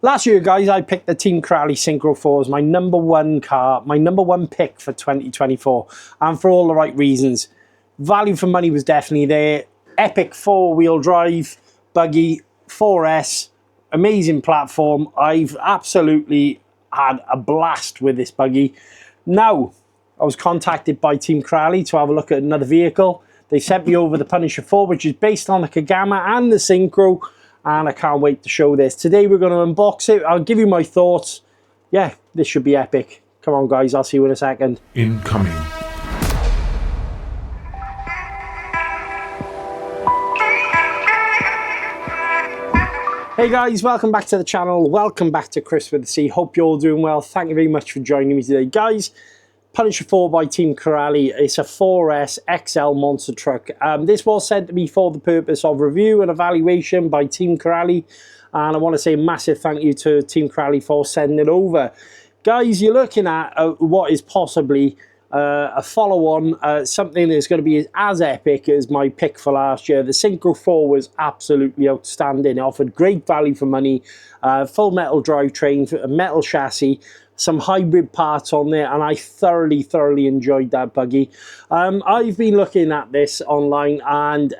Last year, guys, I picked the Team Crowley Synchro 4 as my #1 car, my #1 pick for 2024, and for all the right reasons. Value for money was definitely there. Epic 4-wheel drive, buggy, 4S, amazing platform. I've absolutely had a blast with this buggy. Now, I was contacted by Team Crowley to have a look at another vehicle. They sent me over the Punisher 4, which is based on the Kagama and the Synchro, and I can't wait to show this. Today we're going to unbox it. I'll give you my thoughts. Yeah, this should be epic. Come on, guys, I'll see you in a second. Incoming. Hey guys, welcome back to the channel. Welcome back to Chris with the C. Hope you're all doing well. Thank you very much for joining me today. Guys, Punisher 4 by Team Crowley. It's a 4S XL monster truck. This was sent to me for the purpose of review and evaluation by Team Crowley. And I want to say a massive thank you to Team Crowley for sending it over. Guys, you're looking at what is possibly a follow-on, something that's going to be as epic as my pick for last year. The Synchro 4 was absolutely outstanding. It offered great value for money, full metal drivetrain, a metal chassis, some hybrid parts on there, and I thoroughly enjoyed that buggy. I've been looking at this online, and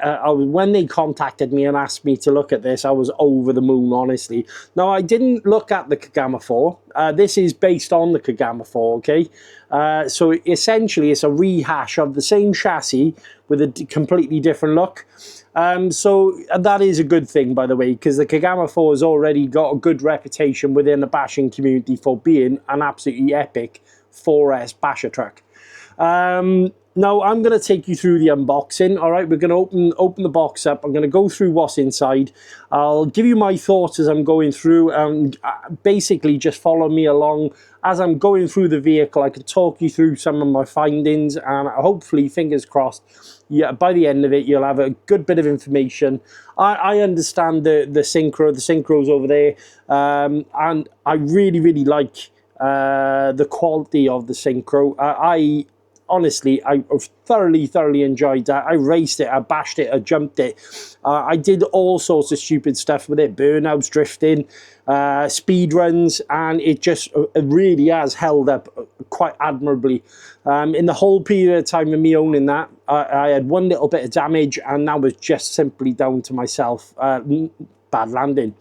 when they contacted me and asked me to look at this, I was over the moon, honestly. Now, I didn't look at the Kagama 4. This is based on the Kagama 4, okay? So essentially, it's a rehash of the same chassis with a completely different look. So that is a good thing, by the way, because the Kagama 4 has already got a good reputation within the bashing community for being an absolutely epic 4S basher truck. Now, I'm going to take you through the unboxing. All right, we're going to open the box up. I'm going to go through what's inside. I'll give you my thoughts as I'm going through, and basically just follow me along as I'm going through the vehicle. I can talk you through some of my findings, and hopefully, fingers crossed, yeah, by the end of it, you'll have a good bit of information. I understand the Synchro. The Synchro's over there, and I really like the quality of the Synchro. Honestly, I thoroughly enjoyed that. I raced it, I bashed it, I jumped it. I did all sorts of stupid stuff with it, burnouts, drifting, speed runs, and it just really has held up quite admirably. In the whole period of time of me owning that, I had one little bit of damage, and that was just simply down to myself. Bad landing.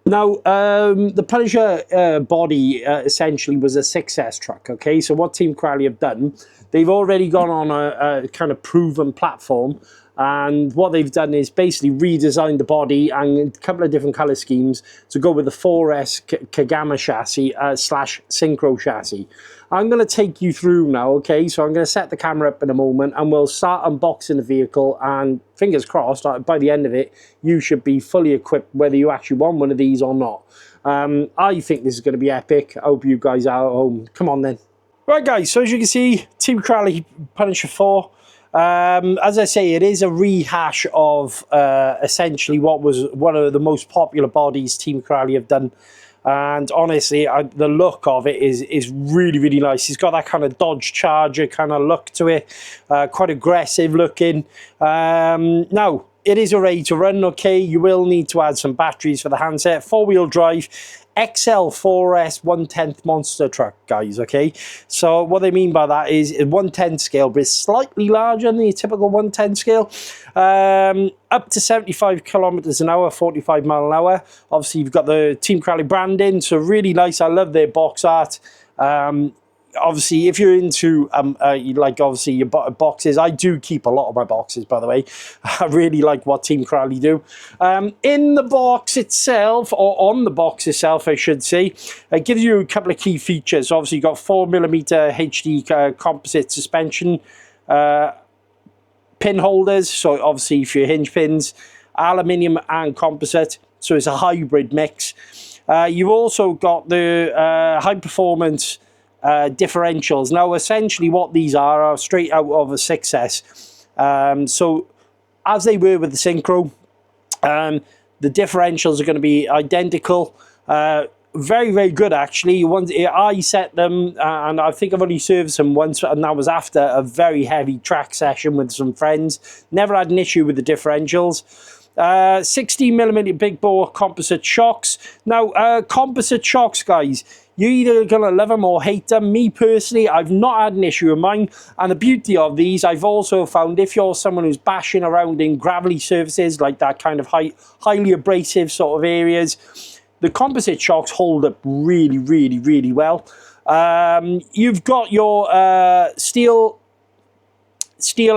Now, the Punisher body essentially was a 6S truck, okay? So what Team Crowley have done, they've already gone on a kind of proven platform, and what they've done is basically redesigned the body and a couple of different colour schemes to go with the 4S Kagama chassis slash Synchro chassis. I'm going to take you through now, okay? So I'm going to set the camera up in a moment, and we'll start unboxing the vehicle, and fingers crossed, by the end of it, you should be fully equipped whether you actually want one of these or not. I think this is going to be epic. I hope you guys are at home. Come on then. Right, guys, so as you can see, Team Crowley Punisher 4. As I say, it is a rehash of essentially what was one of the most popular bodies Team Crowley have done. And honestly, the look of it is really nice. It's got that kind of Dodge Charger kind of look to it, quite aggressive looking. Now, it is a ready to run, okay? You will need to add some batteries for the handset. 4-wheel drive, XL 4S 1/10 monster truck, guys, okay? So what they mean by that is a 1/10 scale, but it's slightly larger than the typical 1/10 scale. Up to 75 kilometers an hour, 45 mile an hour. Obviously, you've got the Team Crowley branding, so really nice. I love their box art. Obviously, if you're into like obviously your boxes, I do keep a lot of my boxes, by the way. I really like what Team Crowley do. In the box itself, or on the box itself, I should say, it gives you a couple of key features. Obviously, you've got 4mm HD composite suspension pin holders, so obviously for your hinge pins, aluminium and composite, so it's a hybrid mix. You've also got the high performance differentials. Now, essentially what these are straight out of a 6S. So as they were with the Synchro, the differentials are going to be identical. Very good, actually. I set them, and I think I've only serviced them once, and that was after a very heavy track session with some friends. Never had an issue with the differentials. 16mm big bore composite shocks. Now, composite shocks, guys, you're either going to love them or hate them. Me personally, I've not had an issue with mine. And the beauty of these, I've also found if you're someone who's bashing around in gravelly surfaces, like that kind of highly abrasive sort of areas, the composite shocks hold up really, really, really well. You've got your steel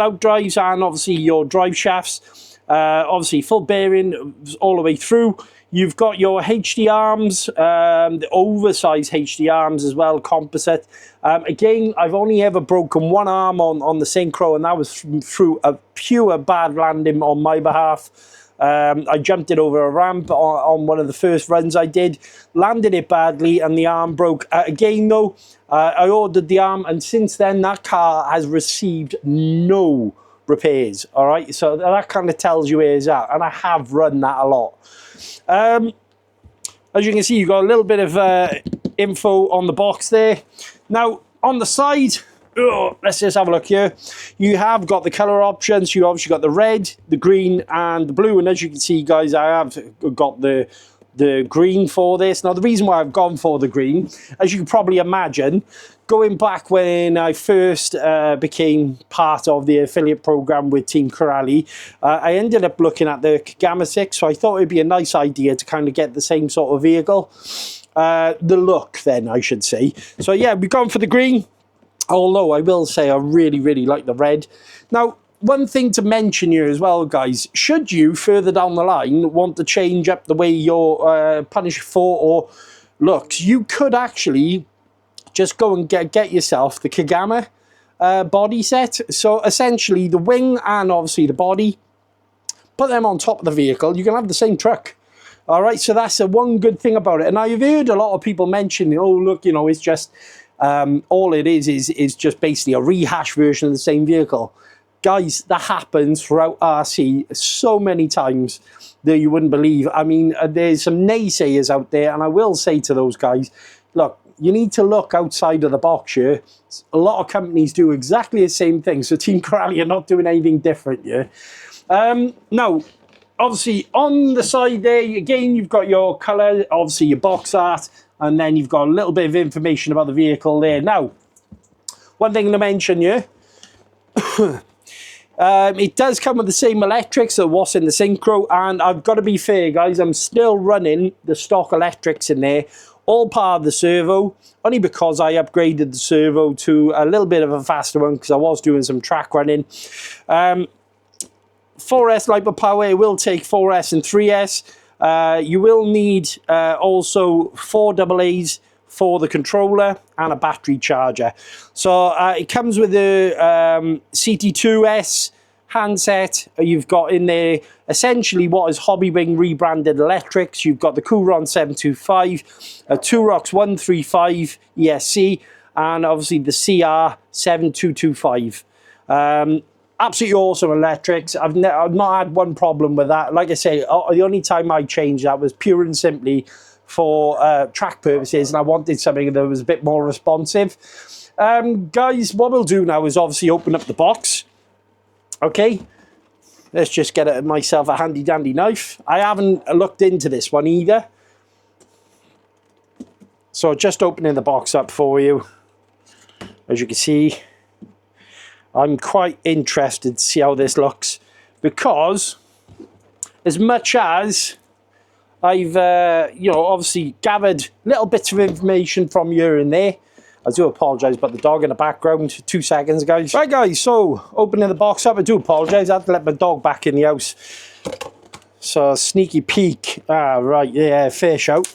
out drives and obviously your drive shafts. Obviously full bearing all the way through. You've got your HD arms, the oversized HD arms as well, composite. Again, I've only ever broken one arm on the synchro, and that was through a pure bad landing on my behalf. I jumped it over a ramp on one of the first runs I did, landed it badly, and the arm broke. Again, though, I ordered the arm, and since then, that car has received no repairs. All right, so that kind of tells you where it's at, and I have run that a lot. As you can see, you've got a little bit of info on the box there. Now, on the side, let's just have a look here. You have got the color options. You obviously got the red, the green, and the blue. And as you can see, guys, I have got the green for this. Now, the reason why I've gone for the green, as you can probably imagine, going back when I first became part of the affiliate program with Team Corrali, I ended up looking at the Kagama 6, so I thought it'd be a nice idea to kind of get the same sort of vehicle. The look, then, I should say. So, yeah, we've gone for the green, although I will say I really, really like the red. Now, one thing to mention here as well, guys, should you further down the line want to change up the way your Punisher 4 or looks, you could actually just go and get yourself the Kagama body set. So essentially the wing and obviously the body, put them on top of the vehicle, you can have the same truck. All right, so that's the one good thing about it. And I've heard a lot of people mention, oh, look, you know, it's just, all it is just basically a rehash version of the same vehicle. Guys, that happens throughout RC so many times that you wouldn't believe. I mean, there's some naysayers out there, and I will say to those guys, look, you need to look outside of the box here. A lot of companies do exactly the same thing, so Team Corrali are not doing anything different here. Now, obviously, on the side there, again, you've got your colour, obviously your box art, and then you've got a little bit of information about the vehicle there. Now, one thing to mention here, it does come with the same electrics that was in the Synchro, and I've got to be fair, guys, I'm still running the stock electrics in there, all part of the servo, only because I upgraded the servo to a little bit of a faster one because I was doing some track running. 4S LiPo power, it will take 4S and 3S. You will need also 4 AA's for the controller and a battery charger. So it comes with the CT2S handset. You've got in there essentially what is Hobbywing rebranded electrics. You've got the Couron 725, a Turox 135 ESC, and obviously the CR 7225. Absolutely awesome electrics. I've not had one problem with that. Like I say, the only time I changed that was pure and simply for track purposes, and I wanted something that was a bit more responsive. Guys, what we'll do now is obviously open up the box. Okay, let's just get myself a handy dandy knife. I haven't looked into this one either, so just opening the box up for you. As you can see, I'm quite interested to see how this looks, because as much as I've, you know, obviously gathered little bits of information from here and there. I do apologise about the dog in the background. 2 seconds, guys. Right, guys, so opening the box up, I do apologise. I had to let my dog back in the house. So, sneaky peek. Ah, right, yeah, fair shout.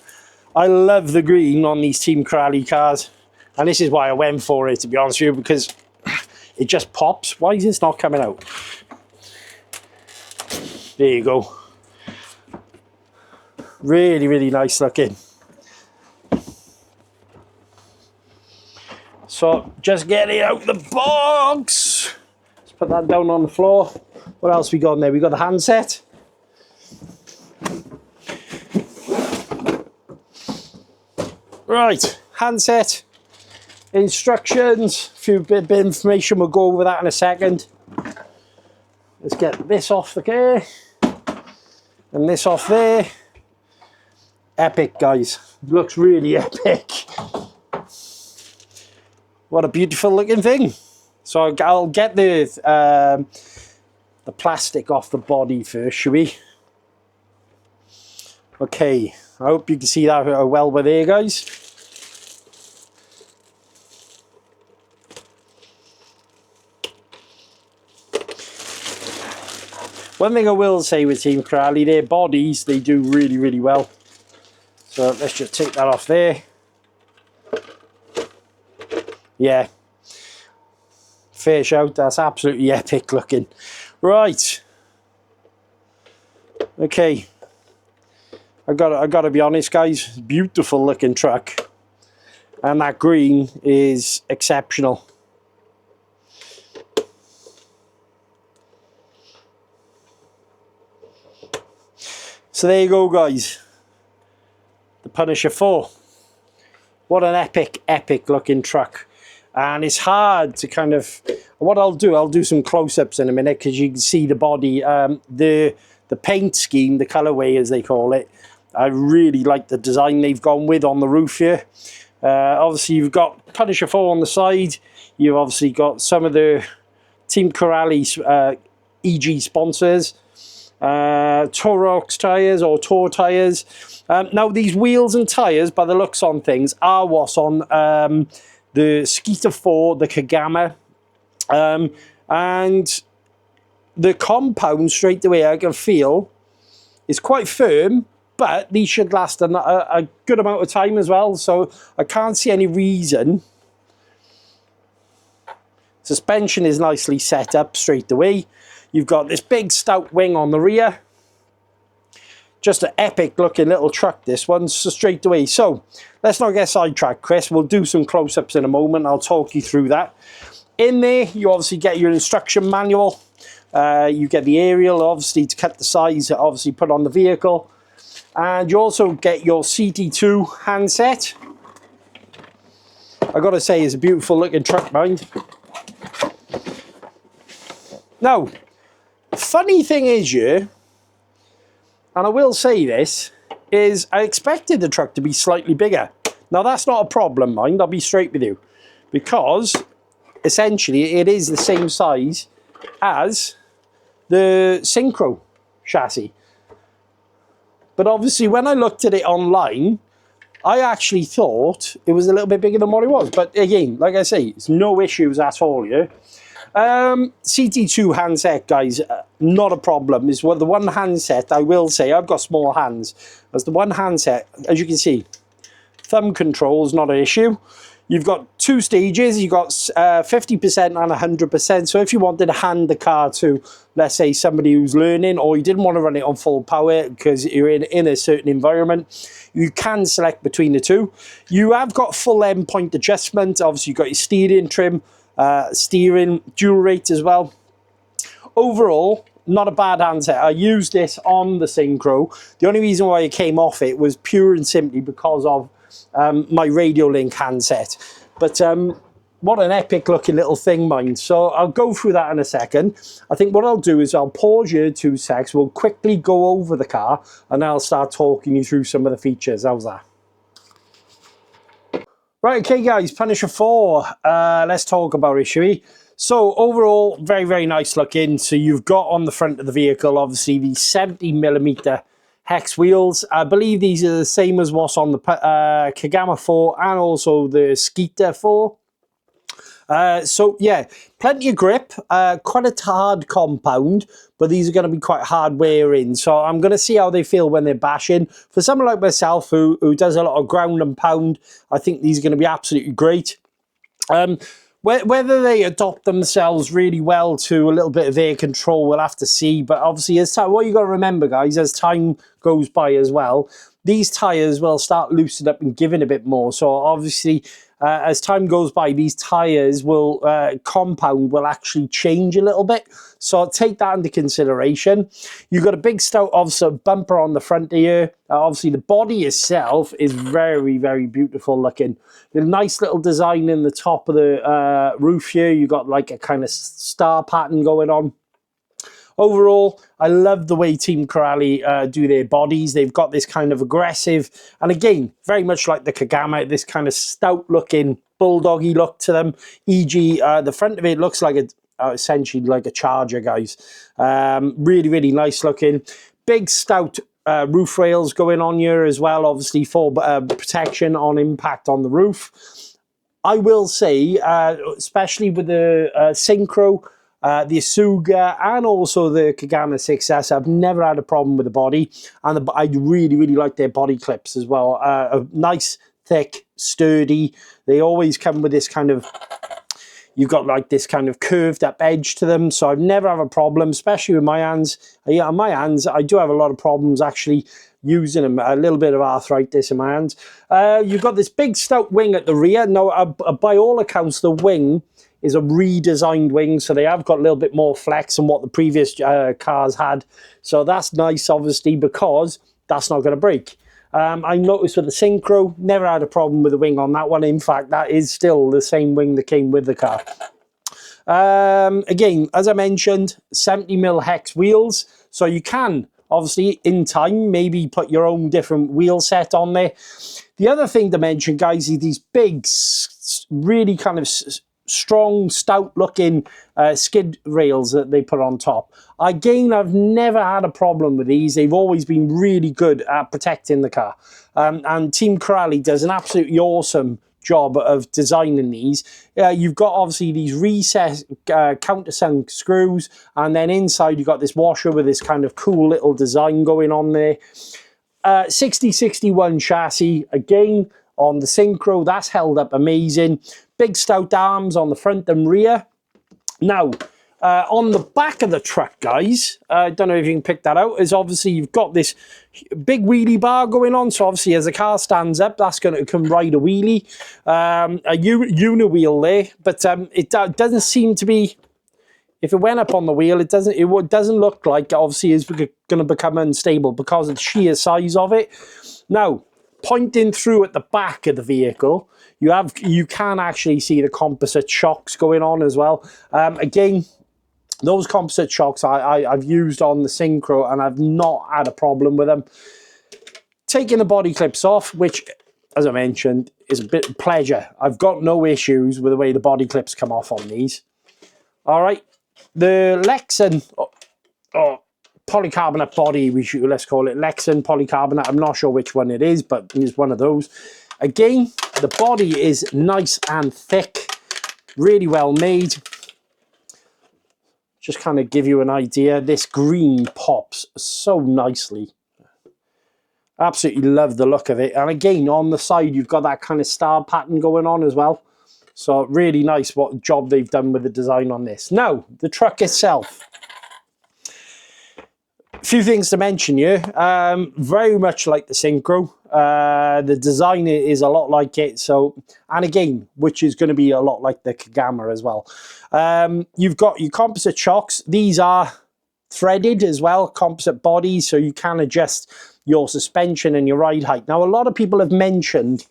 I love the green on these Team Corrali cars. And this is why I went for it, to be honest with you, because it just pops. Why is this not coming out? There you go. Really, really nice looking. So just get it out the box. Let's put that down on the floor. What else we got in there? We got the handset. Right, handset, instructions, a few bit of information. We'll go over that in a second. Let's get this off the gear. And this off there. Epic, guys. Looks really epic. What a beautiful looking thing. So I'll get the plastic off the body first, shall we? Okay, I hope you can see that well with there, guys. One thing I will say with Team Corrali, their bodies, they do really, really well. So let's just take that off there. Yeah. Fair shout, that's absolutely epic looking. Right. Okay. I gotta be honest, guys. Beautiful looking truck. And that green is exceptional. So there you go, guys. The Punisher 4. What an epic, epic looking truck. And it's hard to kind of... What I'll do some close-ups in a minute, because you can see the body. The paint scheme, the colourway as they call it, I really like the design they've gone with on the roof here. Obviously, you've got Punisher 4 on the side. You've obviously got some of the Team Corrali's EG sponsors. Torox tyres or Tor tyres. Now these wheels and tyres, by the looks on things, are what's on the Skeeter 4, the Kagama, and the compound straight away I can feel is quite firm, but these should last a good amount of time as well, so I can't see any reason. Suspension is nicely set up straight away. You've got this big stout wing on the rear. Just an epic looking little truck, this one, so straight away. So let's not get sidetracked, Chris. We'll do some close-ups in a moment. I'll talk you through that. In there, you obviously get your instruction manual. You get the aerial, obviously, to cut the size, obviously put on the vehicle. And you also get your CT2 handset. I've got to say, it's a beautiful looking truck, mind. Now, funny thing is, and I will say this, is I expected the truck to be slightly bigger. Now that's not a problem, mind, I'll be straight with you, because essentially it is the same size as the Synchro chassis. But obviously when I looked at it online, I actually thought it was a little bit bigger than what it was. But again, like I say, it's no issues at all here. CT2 handset, guys, not a problem. Is the one handset, I will say, I've got small hands. As the one handset, as you can see, thumb control is not an issue. You've got two stages. You've got 50% and 100%. So if you wanted to hand the car to, let's say, somebody who's learning, or you didn't want to run it on full power because you're in a certain environment, you can select between the two. You have got full endpoint adjustment. Obviously, you've got your steering trim, steering, dual rate as well. Overall, not a bad handset. I used this on the Synchro. The only reason why I came off it was pure and simply because of my Radio Link handset. But what an epic looking little thing, mind. So I'll go through that in a second. I think what I'll do is I'll pause you 2 secs. We'll quickly go over the car and I'll start talking you through some of the features. How's that? Right, okay guys, Punisher 4, let's talk about it, shall we? So overall, very, very nice looking. So you've got on the front of the vehicle, obviously, the 70mm hex wheels. I believe these are the same as what's on the Kagama 4 and also the Skeeter 4. So yeah, plenty of grip, quite a hard compound, but these are going to be quite hard wearing. So I'm going to see how they feel when they're bashing. For someone like myself who does a lot of ground and pound, I think these are going to be absolutely great. Whether they adopt themselves really well to a little bit of air control, we'll have to see. But obviously, as time, what you got to remember, guys, as time goes by as well, these tyres will start loosening up and giving a bit more. So obviously, as time goes by, these tyres will, compound will actually change a little bit. So take that into consideration. You've got a big stout, obviously, bumper on the front here. Obviously, the body itself is very, very beautiful looking. A nice little design in the top of the roof here. You've got like a kind of star pattern going on. overall, I love the way Team Corelli do their bodies. They've got this kind of aggressive, and again, very much like the Kagama, this kind of stout-looking, bulldoggy look to them. E.g., the front of it looks like essentially like a Charger, guys. Really, really nice looking. Big, stout roof rails going on here as well, obviously for protection on impact on the roof. I will say, especially with the Synchro, the Asuga, and also the Kagama 6S, I've never had a problem with the body, and I really, really like their body clips as well. Nice, thick, sturdy. They always come with this kind of, you've got like this kind of curved up edge to them, so I've never have a problem, especially with my hands. Yeah, on my hands, I do have a lot of problems actually using them, a little bit of arthritis in my hands. You've got this big stout wing at the rear. Now, by all accounts, the wing is a redesigned wing, so they have got a little bit more flex than what the previous cars had. So that's nice, obviously, because that's not going to break. I noticed with the Synchro, never had a problem with the wing on that one. In fact, that is still the same wing that came with the car. Again, as I mentioned, 70mm hex wheels, so you can, obviously, in time, maybe put your own different wheel set on there. The other thing to mention, guys, is these big, really kind of strong, stout-looking skid rails that they put on top. Again, I've never had a problem with these. They've always been really good at protecting the car. And Team Corelli does an absolutely awesome job of designing these. You've got obviously these recessed countersunk screws, and then inside you've got this washer with this kind of cool little design going on there. 6061 chassis, again, on the Synchro, that's held up amazing. Big stout arms on the front and rear. Now, on the back of the truck, guys, I don't know if you can pick that out, is obviously you've got this big wheelie bar going on. So obviously as the car stands up, that's going to come ride a wheelie. A uni-wheel there, but it doesn't seem to be, if it went up on the wheel, it doesn't look like obviously it's going to become unstable because of the sheer size of it. Now, pointing through at the back of the vehicle, you can actually see the composite shocks going on as well. Again, those composite shocks I've used on the Synchro, and I've not had a problem with them. Taking the body clips off, which, as I mentioned, is a bit of pleasure. I've got no issues with the way the body clips come off on these. All right, the Lexan polycarbonate body, let's call it Lexan polycarbonate. I'm not sure which one it is, but it's one of those. Again, the body is nice and thick, really well made. Just kind of give you an idea, this green pops so nicely. Absolutely love the look of it. And again, on the side, you've got that kind of star pattern going on as well. So really nice what job they've done with the design on this. Now, the truck itself. A few things to mention here. Very much like the Synchro. The design is a lot like it. So, and again, which is going to be a lot like the Kagama as well. You've got your composite shocks. These are threaded as well, composite bodies, so you can adjust your suspension and your ride height. Now, a lot of people have mentioned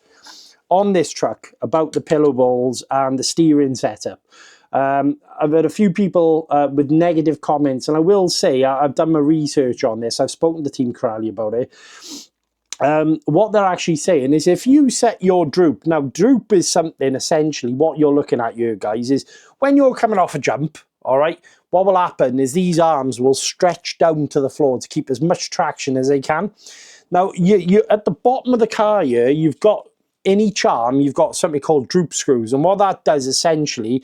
on this truck about the pillow balls and the steering setup. I've had a few people with negative comments, and I will say I've done my research on this. I've spoken to Team Corelli about it. What they're actually saying is if you set your droop, now droop is something essentially what you're looking at here, guys, is when you're coming off a jump, all right, what will happen is these arms will stretch down to the floor to keep as much traction as they can. Now, you at the bottom of the car here, you've got, in each arm, you've got something called droop screws. And what that does essentially,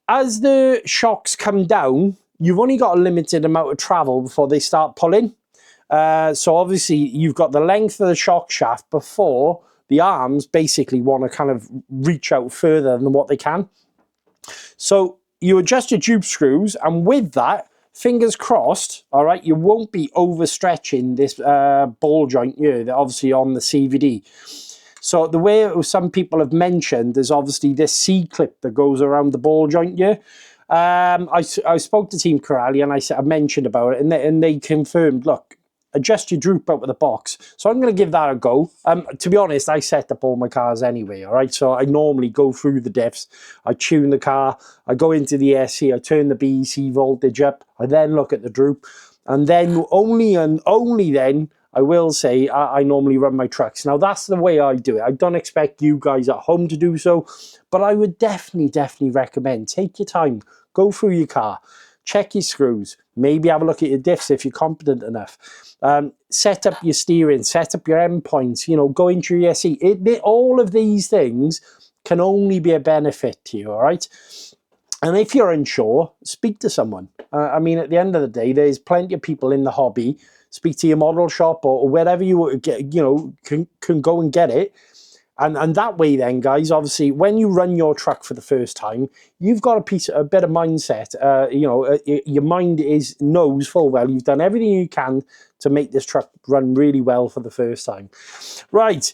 as the shocks come down, you've only got a limited amount of travel before they start pulling. So obviously you've got the length of the shock shaft before the arms basically want to kind of reach out further than what they can. So you adjust your droop screws, and with that, fingers crossed, all right, you won't be overstretching this ball joint here, obviously on the CVD. So the way some people have mentioned is obviously this C-clip that goes around the ball joint here. I spoke to Team Corelli and I mentioned about it, and they confirmed, look, adjust your droop out of the box. So I'm going to give that a go. To be honest, I set up all my cars anyway, all right? So I normally go through the diffs, I tune the car, I go into the SC, I turn the BEC voltage up, I then look at the droop, and then only then I will say I normally run my trucks. Now, that's the way I do it. I don't expect you guys at home to do so, but I would definitely recommend, take your time, go through your car, check your screws, maybe have a look at your diffs if you're competent enough. Set up your steering, set up your endpoints, you know, go into your SE. All of these things can only be a benefit to you, all right? And if you're unsure, speak to someone. I mean, at the end of the day, there's plenty of people in the hobby. Speak to your model shop or wherever you get, you know, can go and get it. And that way then, guys, obviously, when you run your truck for the first time, you've got a bit of mindset. You know, your mind knows full well you've done everything you can to make this truck run really well for the first time. Right,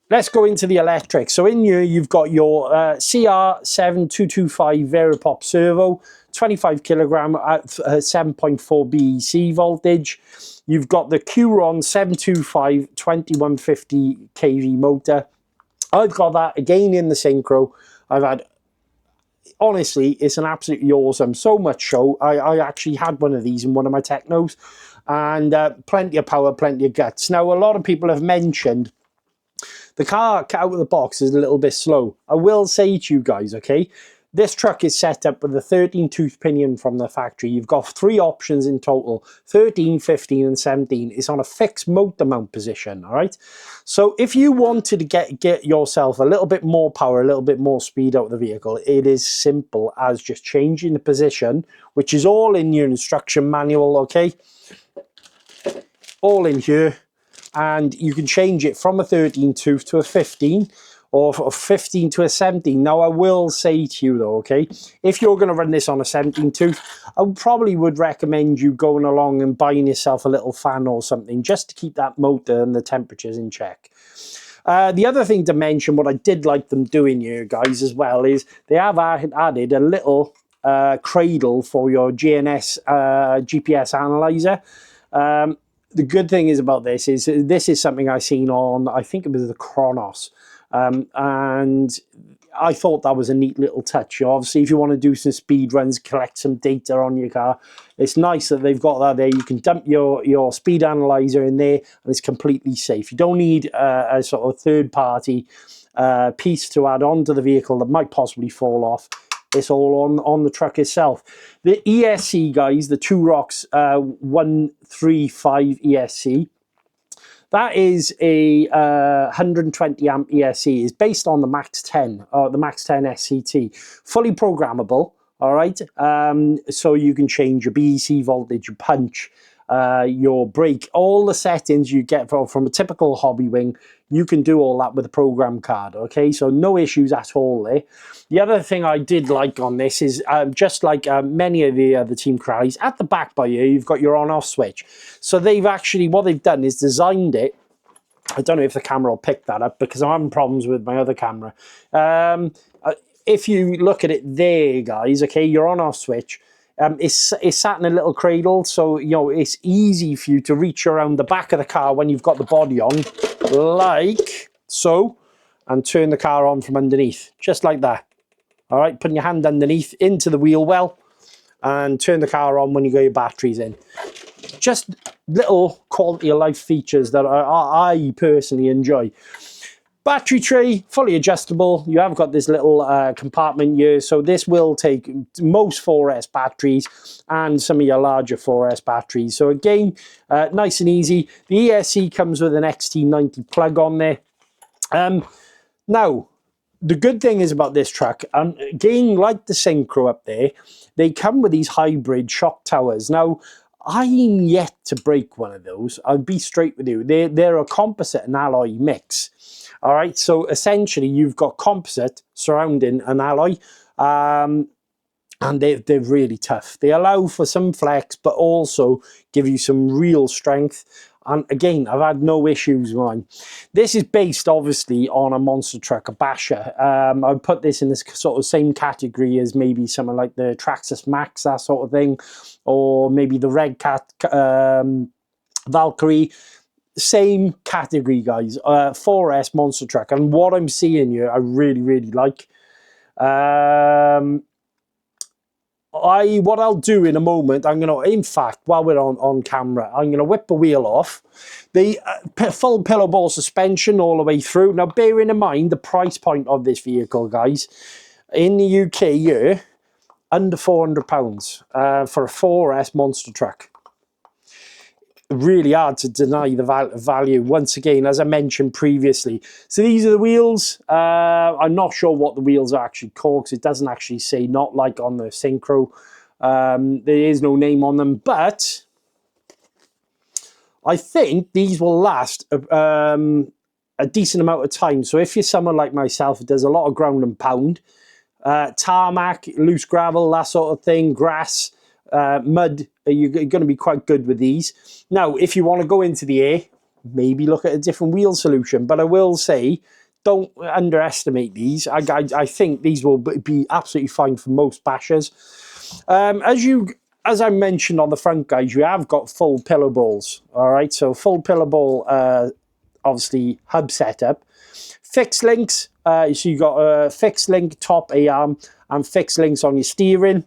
let's go into the electric. So in here, you've got your CR7225 Varipop servo, 25 kilogram at 7.4 BEC voltage. You've got the Qron 725 2150 kV motor. I've got that again in the synchro. Honestly, it's an absolutely awesome, so much so, I actually had one of these in one of my Technos, and plenty of power, plenty of guts. Now, a lot of people have mentioned the car out of the box is a little bit slow. I will say to you guys, okay, this truck is set up with a 13-tooth pinion from the factory. You've got 3 options in total, 13, 15 and 17. It's on a fixed motor mount position, all right? So if you wanted to get yourself a little bit more power, a little bit more speed out of the vehicle, it is simple as just changing the position, which is all in your instruction manual, okay? All in here. And you can change it from a 13-tooth to a 15, or 15 to a 17. Now, I will say to you though, okay, if you're going to run this on a 17-tooth, I probably would recommend you going along and buying yourself a little fan or something, just to keep that motor and the temperatures in check. The other thing to mention, what I did like them doing here, guys, as well, is they have added a little cradle for your GNS GPS analyzer. The good thing is about this is something I seen on, I think it was the Kronos, and I thought that was a neat little touch. Obviously, if you want to do some speed runs, collect some data on your car, it's nice that they've got that there. You can dump your speed analyzer in there, and it's completely safe. You don't need a sort of third-party piece to add on to the vehicle that might possibly fall off. It's all on the truck itself. The ESC, guys, the Two Rocks 135 ESC, that is a 120 amp ESC. It's based on the Max 10, the Max 10 SCT. Fully programmable, all right? So you can change your BEC voltage, your punch, your brake, all the settings you get from a typical hobby wing. You can do all that with a program card, okay? So no issues at all there. The other thing I did like on this is, just like many of the other Team Corrales, at the back by here, you've got your on-off switch. So they've actually, what they've done is designed it. I don't know if the camera will pick that up because I'm having problems with my other camera. If you look at it there, guys, okay, your on-off switch, it's sat in a little cradle, so you know it's easy for you to reach around the back of the car when you've got the body on, like so, and turn the car on from underneath, just like that. All right, putting your hand underneath into the wheel well, and turn the car on when you got your batteries in. Just little quality of life features that I personally enjoy. Battery tray, fully adjustable. You have got this little compartment here, so this will take most 4S batteries and some of your larger 4S batteries. So again, nice and easy. The ESC comes with an XT90 plug on there. Now, the good thing is about this truck, and again, like the Synchro up there, they come with these hybrid shock towers. Now, I'm yet to break one of those. I'll be straight with you. They're a composite and alloy mix. All right, so essentially you've got composite surrounding an alloy, and they're really tough. They allow for some flex, but also give you some real strength. And again, I've had no issues with mine. This is based, obviously, on a monster truck, a basher. I put this in this sort of same category as maybe something like the Traxxas Max, that sort of thing, or maybe the Red Cat Valkyrie, same category, guys. 4S monster truck, and what I'm seeing here, I really, really like. What I'll do in a moment, I'm gonna, in fact, while we're on camera, I'm gonna whip the wheel off. The full pillow ball suspension all the way through. Now, bearing in mind the price point of this vehicle, guys, in the UK here, under £400 for a 4S monster truck. Really hard to deny the value. Once again, as I mentioned previously. So these are the wheels. I'm not sure what the wheels are actually called, because it doesn't actually say, not like on the Synchro. There is no name on them, but I think these will last a decent amount of time. So if you're someone like myself who does a lot of ground and pound, tarmac, loose gravel, that sort of thing, grass, mud, you're going to be quite good with these. Now, if you want to go into the air, maybe look at a different wheel solution. But I will say, don't underestimate these. I think these will be absolutely fine for most bashers. As I mentioned on the front, guys, you have got full pillow balls. All right, so full pillow ball, obviously hub setup, fixed links. So you got a fixed link top A-arm and fixed links on your steering.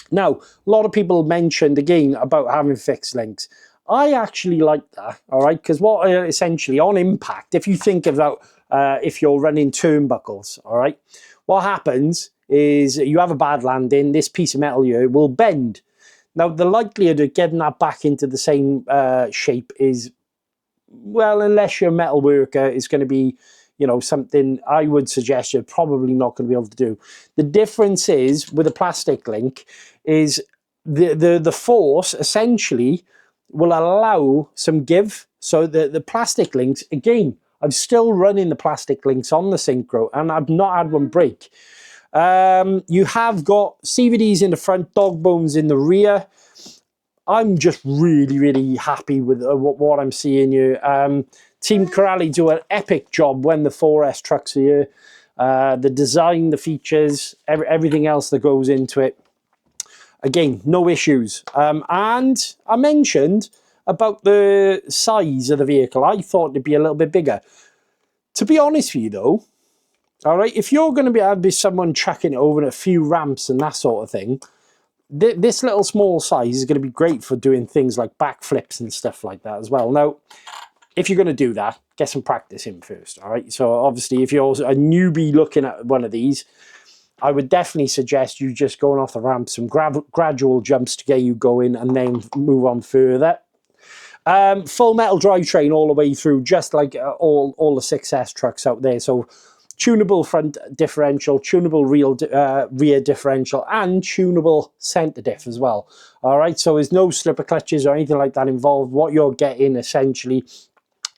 Now, a lot of people mentioned again about having fixed links. I actually like that, all right, because what essentially on impact, if you think about if you're running turnbuckles, all right, what happens is you have a bad landing, this piece of metal here will bend. Now, the likelihood of getting that back into the same shape is, well, unless you're a metal worker, it's going to be, you know, something I would suggest you're probably not going to be able to do. The difference is with a plastic link is the force essentially will allow some give. So the plastic links, again, I'm still running the plastic links on the Synchro and I've not had one break. You have got CVDs in the front, dog bones in the rear. I'm just really, really happy with what I'm seeing here. Team Corrali do an epic job when the 4S trucks are here. The design, the features, everything else that goes into it. Again, no issues. And I mentioned about the size of the vehicle. I thought it'd be a little bit bigger. To be honest with you, though, all right, if you're going to be someone tracking it over a few ramps and that sort of thing, this little small size is going to be great for doing things like backflips and stuff like that as well. Now, if you're going to do that, get some practice in first, all right? So obviously, if you're a newbie looking at one of these, I would definitely suggest you just going off the ramp, some gradual jumps to get you going and then move on further. Full metal drivetrain all the way through, just like all the 6S trucks out there. So tunable front differential, tunable rear differential, and tunable center diff as well. All right, so there's no slipper clutches or anything like that involved. What you're getting essentially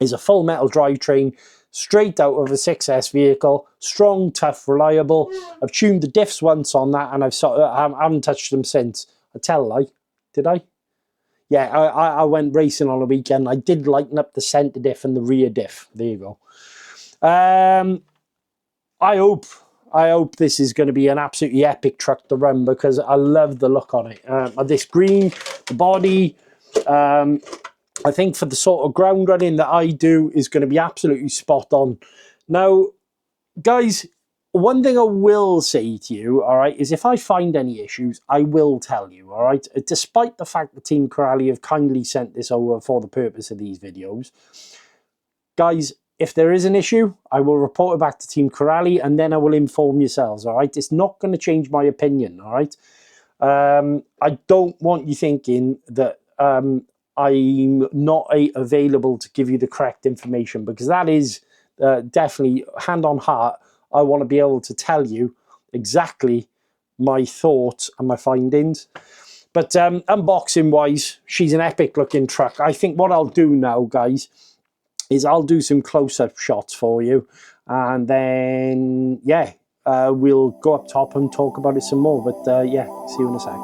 is a full metal drivetrain straight out of a 6S vehicle, strong, tough, reliable. I've tuned the diffs once on that, and I haven't touched them since. I tell a lie, did I? Yeah, I went racing on a weekend. I did lighten up the center diff and the rear diff. There you go. I hope this is going to be an absolutely epic truck to run, because I love the look on it. This green, the body, I think for the sort of ground running that I do is going to be absolutely spot on. Now, guys, one thing I will say to you, all right, is if I find any issues, I will tell you, all right? Despite the fact that Team Corrali have kindly sent this over for the purpose of these videos, guys, if there is an issue, I will report it back to Team Corrali, and then I will inform yourselves, all right? It's not going to change my opinion, all right? I don't want you thinking that I'm not available to give you the correct information, because that is definitely, hand on heart, I want to be able to tell you exactly my thoughts and my findings. But unboxing-wise, she's an epic-looking truck. I think what I'll do now, guys, is I'll do some close-up shots for you, and then, yeah, we'll go up top and talk about it some more. But, yeah, see you in a sec.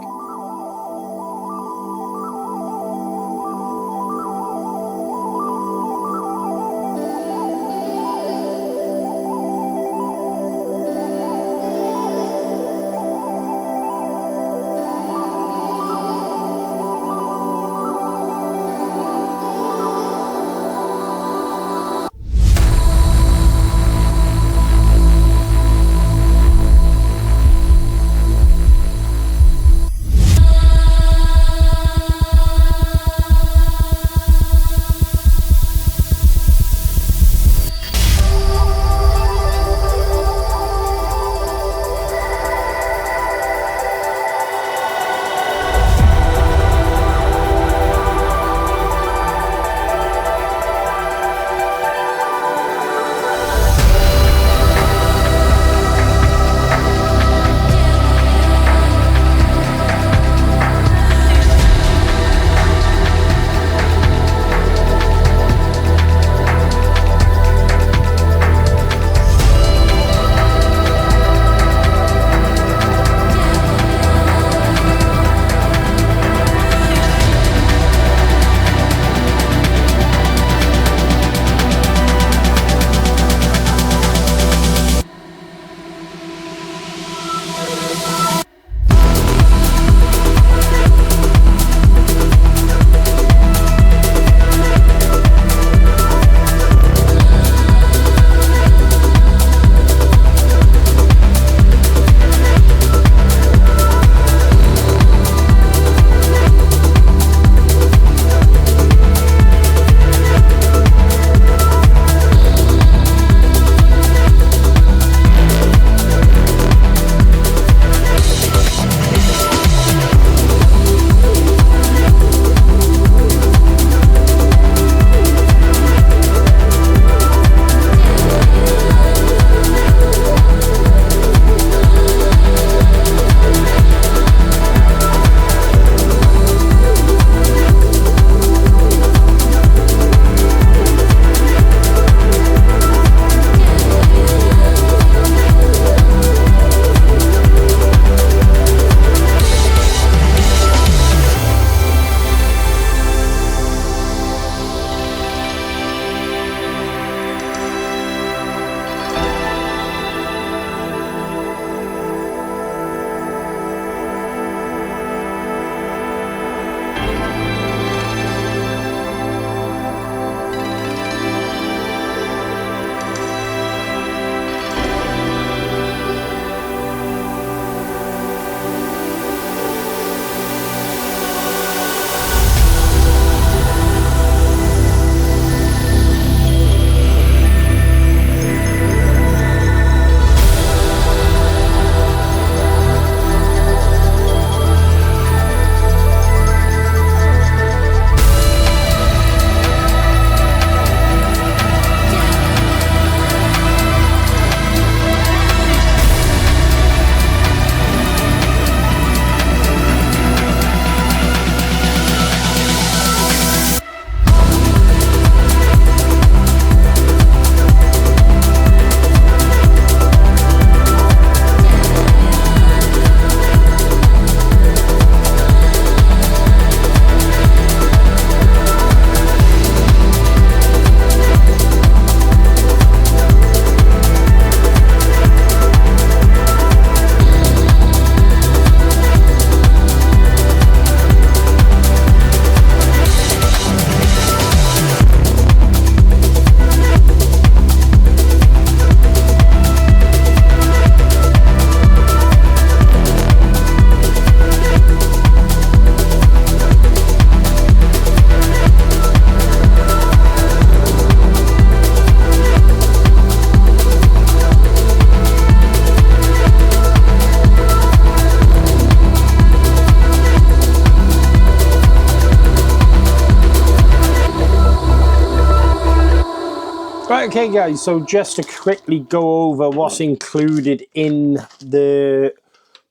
Okay guys, so just to quickly go over what's included in the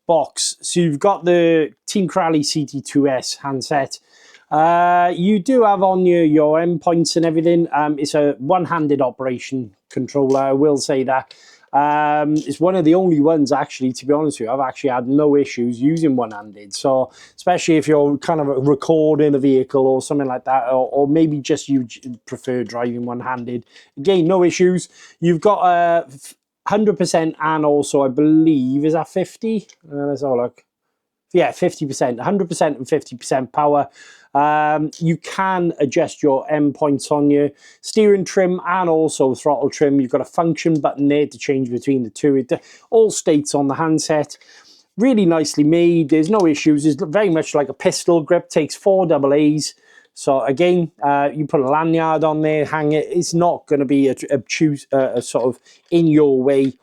box. So you've got the Team Corally CT2S handset. You do have on your endpoints and everything. It's a one-handed operation controller, I will say that. It's one of the only ones, actually, to be honest with you, I've actually had no issues using one-handed. So especially if you're kind of recording a vehicle or something like that, or maybe just you prefer driving one-handed. Again, no issues. You've got 100% and also, I believe, is that 50? Let's have a look. Yeah, 50%, 100% and 50% power. You can adjust your endpoints on your steering trim and also throttle trim. You've got a function button there to change between the two. It all states on the handset. Really nicely made. There's no issues. It's very much like a pistol grip. Takes 4 AA's. So again, you put a lanyard on there, hang it. It's not going to be a sort of in your way.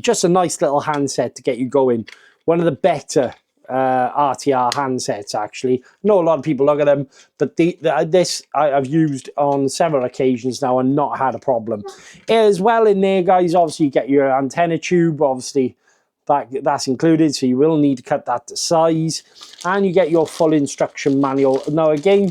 Just a nice little handset to get you going. One of the better RTR handsets, actually. I know a lot of people look at them, but this I've used on several occasions now and not had a problem. As well in there, guys, obviously you get your antenna tube, obviously that's included, so you will need to cut that to size. And you get your full instruction manual. Now again,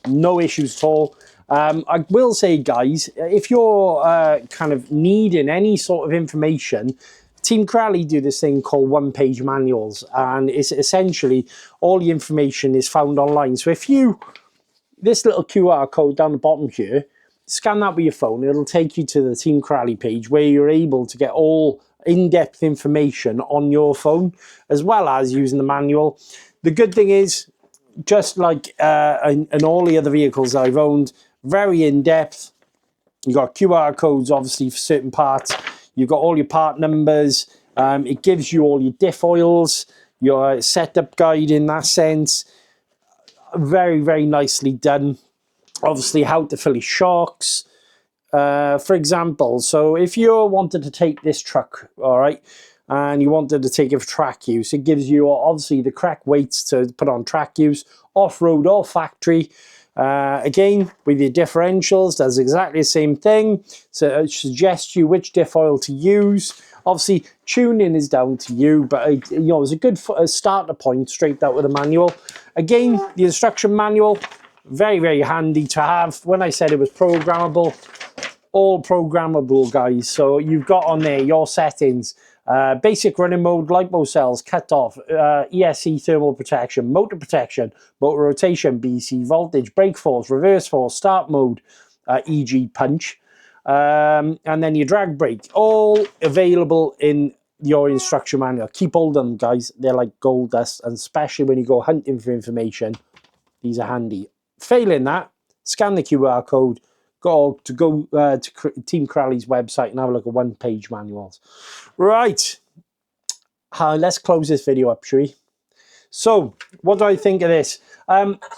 no issues at all. I will say, guys, if you're kind of needing any sort of information, Team Corally do this thing called one-page manuals, and it's essentially all the information is found online. So if you, this little QR code down the bottom here, scan that with your phone, it'll take you to the Team Corally page where you're able to get all in-depth information on your phone, as well as using the manual. The good thing is, just like in all the other vehicles I've owned, very in-depth. You've got QR codes, obviously, for certain parts. You've got all your part numbers. It gives you all your diff oils, your setup guide in that sense. Very, very nicely done. Obviously, how to fill your shocks. For example, so if you wanted to take this truck, all right, and you wanted to take it for track use, it gives you obviously the correct weights to put on track use, off-road or factory. Again, with your differentials, does exactly the same thing. So it suggests you which diff oil to use. Obviously, tuning is down to you, but it's a good starter point straight out with a manual. Again, the instruction manual, very, very handy to have. When I said it was programmable, all programmable, guys. So you've got on there your settings. Basic running mode, lipo cells, cut off, ESC thermal protection, motor rotation, BC voltage, brake force, reverse force, start mode, e.g. punch, and then your drag brake, all available in your instruction manual. Keep hold of them, guys. They're like gold dust, and especially when you go hunting for information, these are handy. Failing that, scan the QR code, go to Team Corally's website and have a look at one-page manuals. Right, let's close this video up, shall we? So, what do I think of this?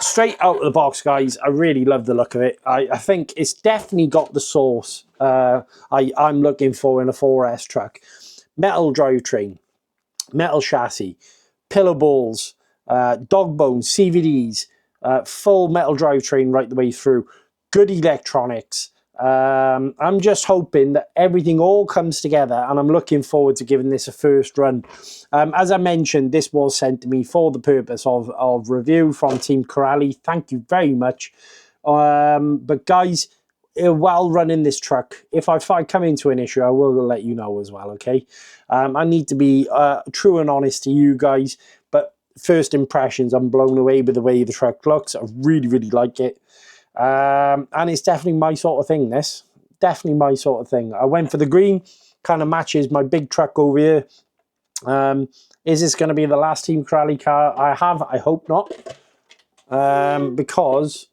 Straight out of the box, guys, I really love the look of it. I think it's definitely got the sauce I'm looking for in a 4S truck. Metal drivetrain, metal chassis, pillow balls, dog bones, CVDs, full metal drivetrain right the way through. Good electronics. I'm just hoping that everything all comes together, and I'm looking forward to giving this a first run. As I mentioned, this was sent to me for the purpose of review from Team Corally. Thank you very much. But guys, while running this truck, if I come into an issue, I will let you know as well, okay? I need to be true and honest to you guys, but first impressions, I'm blown away with the way the truck looks. I really, really like it. And it's definitely my sort of thing, this. Definitely my sort of thing. I went for the green, kind of matches my big truck over here. Is this going to be the last Team Corally car I have? I hope not. Because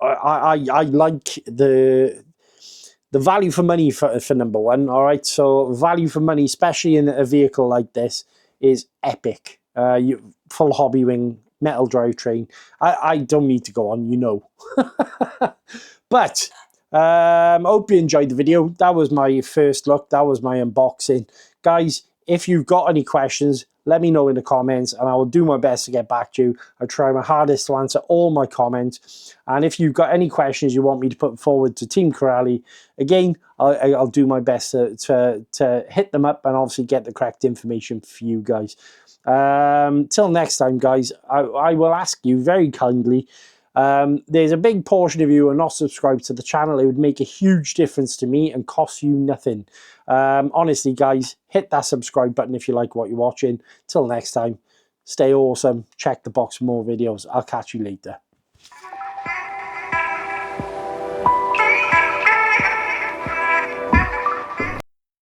I like the value for money for number one, all right? So value for money, especially in a vehicle like this, is epic. Full hobby wing, metal drivetrain. I don't need to go on, you know. But hope you enjoyed the video. That was my first look. That was my unboxing. Guys, if you've got any questions, let me know in the comments, and I will do my best to get back to you. I'll try my hardest to answer all my comments. And if you've got any questions you want me to put forward to Team Corrali, again, I'll do my best to hit them up and obviously get the correct information for you guys. Till next time, guys, I will ask you very kindly, there's a big portion of you who are not subscribed to the channel. It would make a huge difference to me and cost you nothing. Honestly, guys, hit that subscribe button if you like what you're watching. Till next time, stay awesome. Check the box for more videos. I'll catch you later.